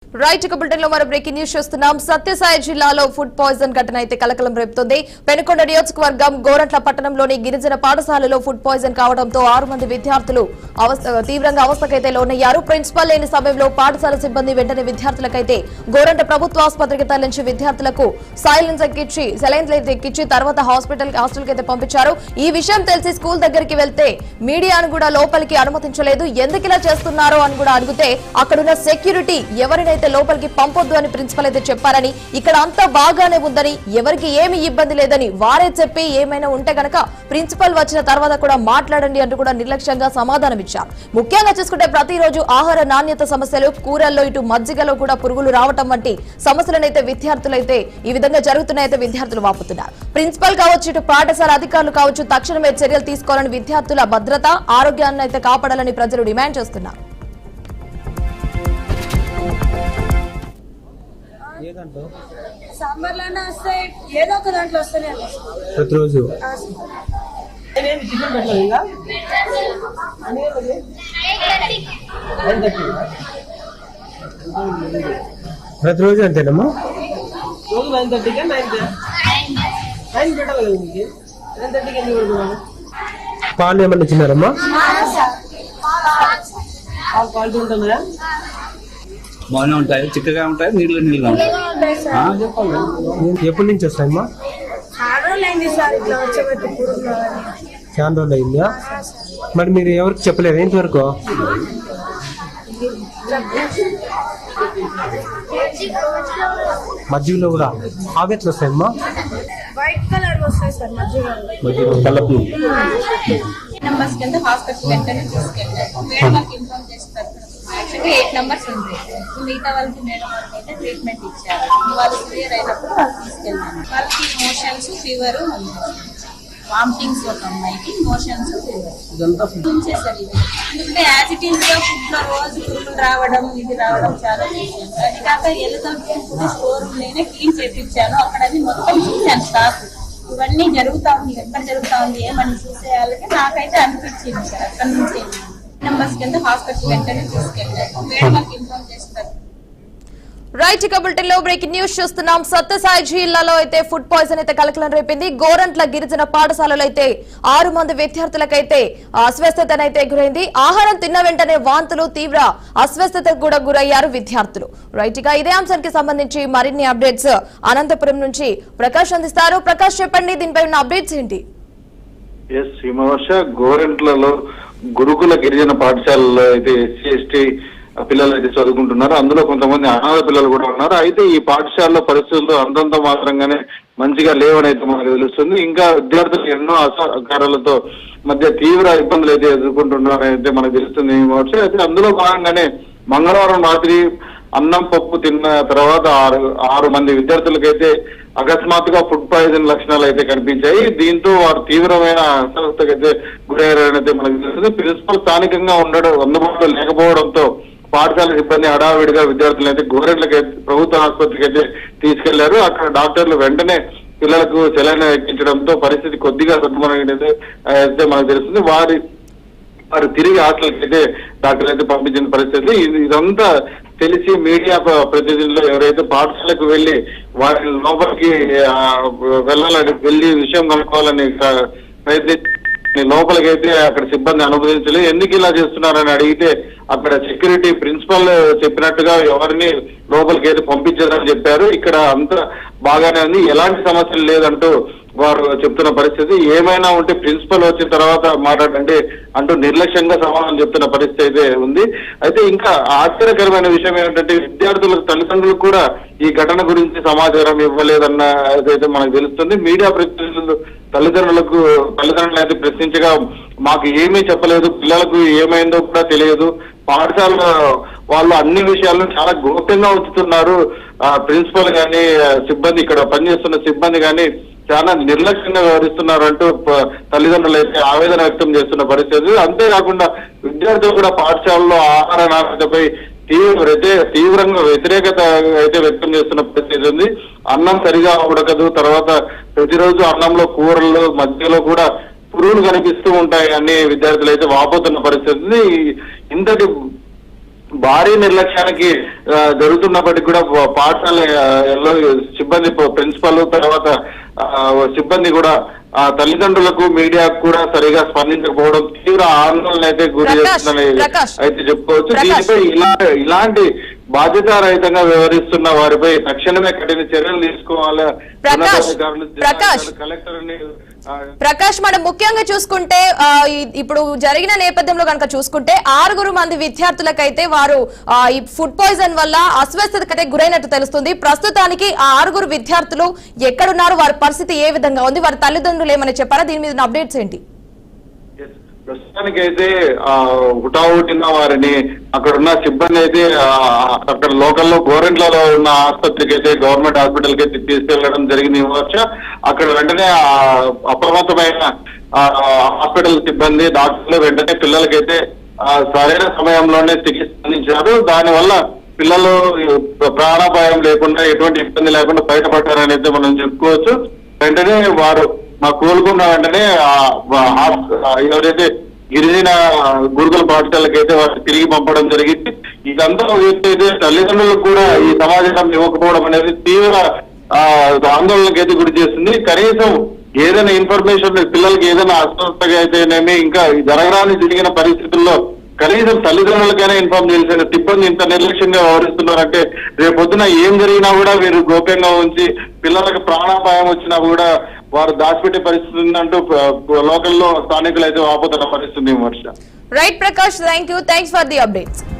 Right bulletin లో మరో breaking news చూస్తున్నాం. సత్యసాయి జిల్లాలో ఫుడ్ పాయిజన్ ఘటన అయితే కలకలం రేపుతోంది. పెనుకొండ నియోజకవర్గం గోరంట్ల పట్టణంలోని గిరిజన పాఠశాలలో ఫుడ్ పాయిజన్ కావడంతో 6 మంది విద్యార్థులు తీవ్రంగా అవస్థకైతే లోనయ్యారు. ప్రిన్సిపల్ లేని సమయంలో పాఠశాల సిబ్బంది వెంటనే విద్యార్థులకైతే గోరంట్ల ప్రభుత్వ ఆసుపత్రికి తరలించి విద్యార్థులకు సెలైన్ ఎక్కించి తర్వాత హాస్టల్కి అయితే పంపించారు. ఈ విషయం తెలిసి స్కూల్ దగ్గరికి వెళ్తే మీడియాను కూడా లోపలికి అనుమతించలేదు. ఎందుకు ఇలా చేస్తున్నారో అని కూడా అడిగితే అక్కడున్న సెక్యూరిటీ ఎవరినైతే లోపలికి పంపొద్దు అని ప్రిన్సిపల్ అయితే చెప్పారని, ఇక్కడ అంతా బాగానే ఉందని, ఎవరికి ఏమి ఇబ్బంది లేదని వారే చెప్పి ఏమైనా ఉంటే గనక ప్రిన్సిపల్ వచ్చిన తర్వాత కూడా మాట్లాడండి అంటూ కూడా నిర్లక్ష్యంగా సమాధానం ఇచ్చారు. ముఖ్యంగా చూసుకుంటే ప్రతిరోజు ఆహార నాణ్యత సమస్యలు, కూరల్లో ఇటు మజ్జిగలో కూడా పురుగులు రావటం వంటి సమస్యలనైతే విద్యార్థులైతే ఈ విధంగా జరుగుతున్నాయైతే విద్యార్థులు వాపుతున్నారు. ప్రిన్సిపల్ కావచ్చు, ఇటు పాఠశాల అధికారులు కావచ్చు తక్షణమే చర్యలు తీసుకోవాలని, విద్యార్థుల భద్రత ఆరోగ్యాన్ని అయితే కాపాడాలని ప్రజలు డిమాండ్ చేస్తున్నారు. ప్రతిరోజు ప్రతిరోజు అంతేనమ్మా. పాలు ఏమన్నా ఇచ్చినారమ్మా? క్వాలిటీ ఉంటుందా? బాగానే ఉంటాయి, చిక్కగా ఉంటాయి, నీళ్ళుగా ఉంటాయి. ఎప్పటి నుంచి వస్తాయమ్మా? చాలా రోజులు అయిందా? మరి మీరు ఎవరికి చెప్పలేదు ఇంతవరకు? మజ్జిగలో కూడా అవి ఎట్లా వస్తాయమ్మా? వైట్ కలర్ వస్తాయి సార్ మజ్జిగలో. కలపు నంబర్స్ కింద హాస్పిటల్ వెంటనే తీసుకెళ్ళారు. మేడం మాకు ఇన్ఫార్మ్ చేస్తారు. యాక్చువల్గా 8 నంబర్స్ ఉంది. మిగతా వాళ్ళకి మేడం వాళ్ళకి అయితే ట్రీట్మెంట్ ఇచ్చారు. వాళ్ళు క్లియర్ అయినప్పుడు వాళ్ళు తీసుకెళ్ళాను. వాళ్ళకి మోషన్స్, ఫీవర్ ఉంది. వామిటింగ్స్ ఒక అమ్మాయికి, మోషన్స్, ఫీవర్ ఉంచేసారు. ఎందుకంటే యాజ్ ఇట్ ఈస్ గా ఫుడ్ లో రోజు పురుగులు రావడం, ఇది రావడం చాలా చేశాను. అది కాక ఎల్లుతుంటే స్టోర్ నేనే క్లీన్ చేయించాను. అక్కడ అది మొత్తం చూశాను స్టాక్. ఇవన్నీ జరుగుతా ఉంది, ఎక్కడ జరుగుతా ఉంది ఏమని చూసేయాలంటే నాకైతే అనిపించింది సార్. అక్కడ నుంచి నంబర్స్ కింద హాస్పిటల్ వెంటనే తీసుకెళ్ళారు. మేడం మాకు ఇన్ఫార్మ్ చేస్తారు. రైట్ బులెటిన్ లో బ్రేకింగ్ న్యూస్ చూస్తున్నాం. సత్యసాయి జిల్లాలో అయితే ఫుడ్ పాయిజన్ అయితే కలకలం రేపింది. గోరంట్ల గిరిజన పాఠశాలలో అయితే 6 మంది విద్యార్థులకైతే అస్వస్థతనైతే గురైంది. ఆహారం తిన్న వెంటనే వాంతులు, తీవ్ర అస్వస్థతకు కూడా గురయ్యారు విద్యార్థులు. రైట్ గా ఇదే అంశానికి సంబంధించి మరిన్ని అప్డేట్స్ అనంతపురం నుంచి ప్రకాష్ అందిస్తారు. ప్రకాష్ చెప్పండి, దీనిపై ఉన్న అప్డేట్స్ ఏంటి? హిమవర్ష, గోరంట్లలో గురుకుల గిరిజన పాఠశాలలో అయితే SC/ST పిల్లలు అయితే చదువుకుంటున్నారు. అందులో కొంతమంది అనాథ పిల్లలు కూడా ఉన్నారు. అయితే ఈ పాఠశాలలో పరిస్థితులు అంతంత మాత్రంగానే మంచిగా లేవని అయితే మనకు తెలుస్తుంది. ఇంకా విద్యార్థులు ఎన్నో అసహకారాలతో మధ్య తీవ్ర ఇబ్బందులు అయితే ఎదుర్కొంటున్నారని అయితే మనకు తెలుస్తుంది. అయితే అందులో భాగంగానే మంగళవారం రాత్రి అన్నం పప్పు తిన్న తర్వాత 6 మంది విద్యార్థులకైతే అకస్మాత్తుగా ఫుడ్ పాయిజన్ లక్షణాలు అయితే కనిపించాయి. దీంతో వారు తీవ్రమైన అస్వస్థతకు అయితే గురయ్యారని అయితే మనకు తెలుస్తుంది. ప్రిన్సిపల్ స్థానికంగా అందుబాటులో లేకపోవడంతో పాఠశాల సిబ్బంది హడావిడిగా విద్యార్థులను అయితే గోరెంట్లకైతే ప్రభుత్వ ఆసుపత్రికి అయితే తీసుకెళ్లారు. అక్కడ డాక్టర్లు వెంటనే పిల్లలకు సెలైన్ ఎక్కించడంతో పరిస్థితి కొద్దిగా సద్దుమణిగినది అయితే మనకు తెలుస్తుంది. వారు తిరిగి హాస్టల్కి అయితే డాక్టర్లు అయితే పంపించిన పరిస్థితి. ఇదంతా తెలిసి మీడియా ప్రతినిధులు ఎవరైతే పాఠశాలకు వెళ్లి వారి లోపలికి వెళ్లి విషయం కనుక్కోవాలని ప్రయత్నించి లోపలికైతే అక్కడ సిబ్బంది అనుమతించలేదు. ఎందుకు ఇలా చేస్తున్నారని అడిగితే అక్కడ సెక్యూరిటీ ప్రిన్సిపల్ చెప్పినట్టుగా ఎవరిని లోపలికి అయితే పంపించదని చెప్పారు. ఇక్కడ అంతా బాగానే ఉంది, ఎలాంటి సమస్యలు లేదంటూ వారు చెప్తున్న పరిస్థితి. ఏమైనా ఉంటే ప్రిన్సిపల్ వచ్చిన తర్వాత మాట్లాడండి అంటూ నిర్లక్ష్యంగా సమాధానం చెప్తున్న పరిస్థితి అయితే ఉంది. అయితే ఇంకా ఆశ్చర్యకరమైన విషయం ఏమిటంటే విద్యార్థులకు తల్లిదండ్రులకు కూడా ఈ ఘటన గురించి సమాచారం ఇవ్వలేదన్న అయితే మనకు తెలుస్తుంది. మీడియా ప్రతినిధులు తల్లిదండ్రులు అయితే ప్రశ్నించగా మాకు ఏమీ చెప్పలేదు, పిల్లలకు ఏమైందో కూడా తెలియదు, పాఠశాల వాళ్ళు అన్ని విషయాలను చాలా గోప్యంగా ఉంచుతున్నారు, ప్రిన్సిపల్ గాని సిబ్బంది ఇక్కడ పనిచేస్తున్న సిబ్బంది గాని చాలా నిర్లక్ష్యంగా వ్యవహరిస్తున్నారు అంటూ తల్లిదండ్రులు అయితే ఆవేదన వ్యక్తం చేస్తున్న పరిస్థితి. అంతేకాకుండా విద్యార్థులు కూడా పాఠశాలలో ఆహార నాణ్యతపై తీవ్రంగా వ్యతిరేకత అయితే వ్యక్తం చేస్తున్న పరిస్థితి ఉంది. అన్నం సరిగా ఉడకదు, తర్వాత ప్రతిరోజు అన్నంలో కూరల్లో మధ్యలో కూడా పురుగులు కనిపిస్తూ ఉంటాయి అని విద్యార్థులు అయితే వాపోతున్న పరిస్థితి. ఇంతటి భారీ నిర్లక్ష్యానికి జరుగుతున్నప్పటికీ కూడా పాఠశాలలో సిబ్బంది ప్రిన్సిపల్ తర్వాత సిబ్బంది కూడా తల్లిదండ్రులకు మీడియాకు కూడా సరిగా స్పందించకపోవడం తీవ్ర ఆందోళన అయితే గురి చేస్తుందని అయితే చెప్పుకోవచ్చు. దీనిపై ఇలాంటి బాధ్యతారహితంగా వ్యవహరిస్తున్న వారిపై తక్షణమే కఠిన చర్యలు తీసుకోవాలి. ప్రకాష్, మనం ముఖ్యంగా చూసుకుంటే ఇప్పుడు జరిగిన నేపథ్యంలో కనుక చూసుకుంటే 6 మంది విద్యార్థులకైతే వారు ఈ ఫుడ్ పాయిజన్ వల్ల అస్వస్థతకైతే గురైనట్టు తెలుస్తుంది. ప్రస్తుతానికి ఆ 6 విద్యార్థులు ఎక్కడున్నారు, వారి పరిస్థితి ఏ విధంగా ఉంది, వారి తల్లిదండ్రులు ఏమని చెప్పారా, దీని మీద అప్డేట్స్ ఏంటి? ప్రస్తుతానికైతే హుటాహుటిన వారిని అక్కడ ఉన్న సిబ్బంది అయితే అక్కడ లోకల్లో గోరెంట్లలో ఉన్న ఆసుపత్రికి అయితే గవర్నమెంట్ హాస్పిటల్ కి అయితే తీసుకెళ్లడం జరిగింది. అక్కడ వెంటనే అప్రమత్తమైన హాస్పిటల్ సిబ్బంది డాక్టర్లు వెంటనే పిల్లలకైతే సరైన సమయంలోనే చికిత్స అందించారు. దానివల్ల పిల్లలు ప్రాణాపాయం లేకుండా ఎటువంటి ఇబ్బంది లేకుండా బయటపడ్డారని అయితే మనం చెప్పుకోవచ్చు. వెంటనే వారు కోలుకున్న వెంటనే ఎవరైతే గిరిజన గురుకుల పాఠశాలకైతే వారు తిరిగి పంపడం జరిగింది. ఇదంతా అయితే తల్లిదండ్రులకు కూడా ఈ సమాచారం ఇవ్వకపోవడం అనేది తీవ్ర ఆందోళనకైతే గురి చేస్తుంది. కనీసం ఏదైనా ఇన్ఫర్మేషన్ పిల్లలకి ఏదైనా అస్వస్థగా అయితేనేమి ఇంకా జరిగిన పరిస్థితుల్లో కనీసం తల్లిదండ్రులకైనా ఇన్ఫార్మ్ చేసిన సిబ్బంది ఇంత నిర్లక్ష్యంగా వ్యవహరిస్తున్నారంటే రేపొద్దున ఏం జరిగినా కూడా వీరు గోప్యంగా ఉంచి పిల్లలకు ప్రాణాపాయం వచ్చినా కూడా వారు దాచిపెట్టే పరిస్థితి ఉందంటూ లోకల్లో స్థానికులు అయితే వాపోతున్న పరిస్థితి. Varsha. Right Prakash, thanks for the updates.